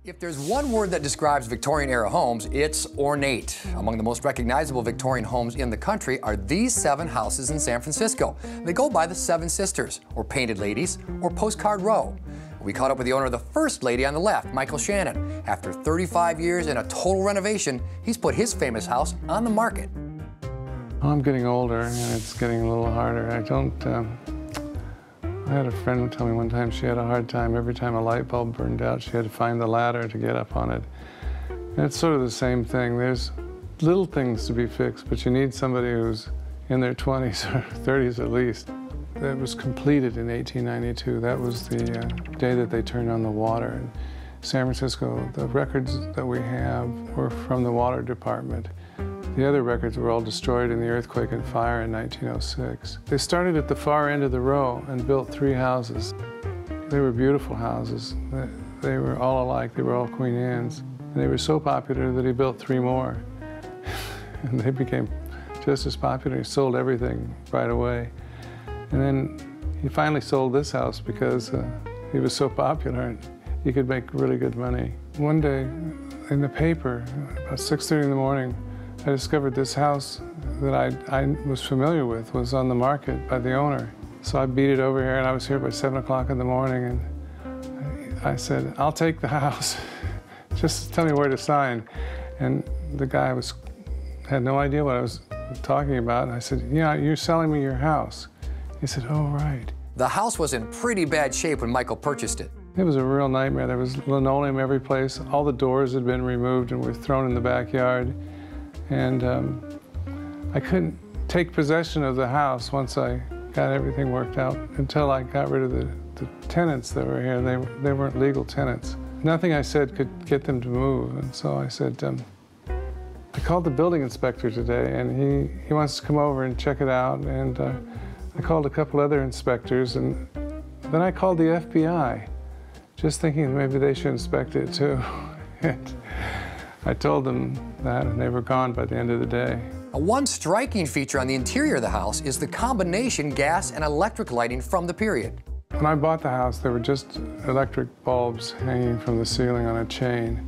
If there's one word that describes Victorian-era homes, it's ornate. Among the most recognizable Victorian homes in the country are these 7 houses in San Francisco. They go by the 7 Sisters, or Painted Ladies, or Postcard Row. We caught up with the owner of the first lady on the left, Michael Shannon. After 35 years and a total renovation, he's put his famous house on the market. I'm getting older, and it's getting a little harder. I had a friend tell me one time she had a hard time every time a light bulb burned out. She had to find the ladder to get up on it. And it's sort of the same thing. There's little things to be fixed, but you need somebody who's in their 20s or 30s at least. It was completed in 1892. That was the day that they turned on the water. In San Francisco, the records that we have were from the water department. The other records were all destroyed in the earthquake and fire in 1906. They started at the far end of the row and built 3 houses. They were beautiful houses. They were all alike. They were all Queen Anne's. And they were so popular that he built 3 more. And they became just as popular. He sold everything right away. And then he finally sold this house because he was so popular and he could make really good money. One day in the paper, about 6:30 in the morning, I discovered this house that I was familiar with was on the market by the owner. So I beat it over here, and I was here by 7 o'clock in the morning, and I said, I'll take the house. Just tell me where to sign. And the guy had no idea what I was talking about. And I said, yeah, you're selling me your house. He said, oh, right. The house was in pretty bad shape when Michael purchased it. It was a real nightmare. There was linoleum every place. All the doors had been removed and were thrown in the backyard. And I couldn't take possession of the house once I got everything worked out until I got rid of the tenants that were here. They weren't legal tenants. Nothing I said could get them to move. And so I said, I called the building inspector today, and he wants to come over and check it out. And I called a couple other inspectors, and then I called the FBI, just thinking maybe they should inspect it too. And I told them that, and they were gone by the end of the day. One striking feature on the interior of the house is the combination gas and electric lighting from the period. When I bought the house, there were just electric bulbs hanging from the ceiling on a chain.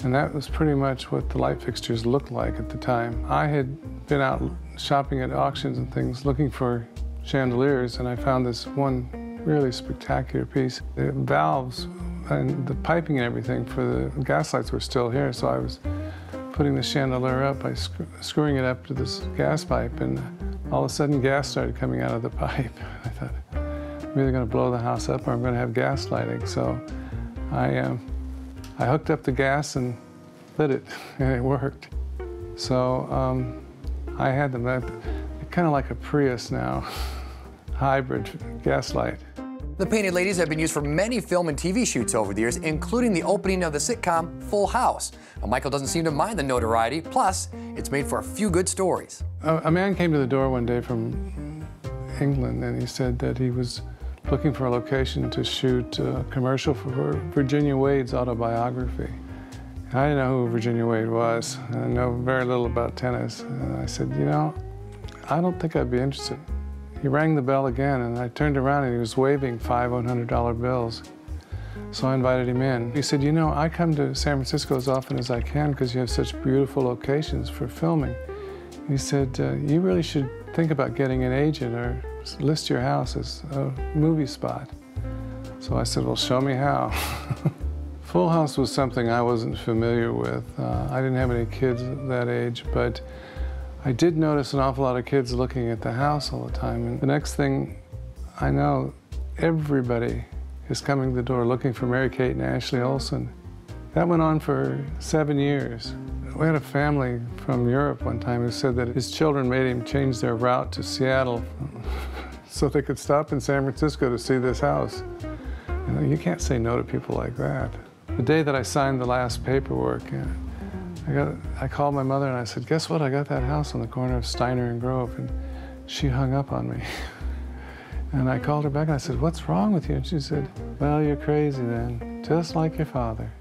And that was pretty much what the light fixtures looked like at the time. I had been out shopping at auctions and things looking for chandeliers, and I found this one really spectacular piece. The valves and the piping and everything for the gas lights were still here, so I was putting the chandelier up by screwing it up to this gas pipe, and all of a sudden gas started coming out of the pipe. I thought, I'm either going to blow the house up or I'm going to have gas lighting. So I hooked up the gas and lit it, and it worked. So I had them. They're kind of like a Prius now, hybrid gas light. The Painted Ladies have been used for many film and TV shoots over the years, including the opening of the sitcom Full House. Now, Michael doesn't seem to mind the notoriety, plus it's made for a few good stories. A man came to the door one day from England, and he said that he was looking for a location to shoot a commercial for Virginia Wade's autobiography. I didn't know who Virginia Wade was, and I know very little about tennis. And I said, you know, I don't think I'd be interested. He rang the bell again, and I turned around, and he was waving $5 $100 bills. So I invited him in. He said, you know, I come to San Francisco as often as I can because you have such beautiful locations for filming. He said, you really should think about getting an agent or list your house as a movie spot. So I said, well, show me how. Full House was something I wasn't familiar with. I didn't have any kids at that age, but I did notice an awful lot of kids looking at the house all the time. And the next thing I know, everybody is coming to the door looking for Mary-Kate and Ashley Olsen. That went on for 7 years. We had a family from Europe one time who said that his children made him change their route to Seattle so they could stop in San Francisco to see this house. You know, you can't say no to people like that. The day that I signed the last paperwork, I called my mother and I said, guess what? I got that house on the corner of Steiner and Grove. And she hung up on me. And I called her back and I said, what's wrong with you? And she said, well, you're crazy then, just like your father.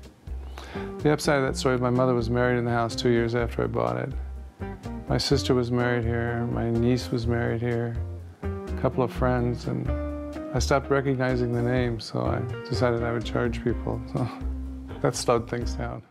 The upside of that story, my mother was married in the house 2 years after I bought it. My sister was married here, my niece was married here, a couple of friends, and I stopped recognizing the names, so I decided I would charge people. So that slowed things down.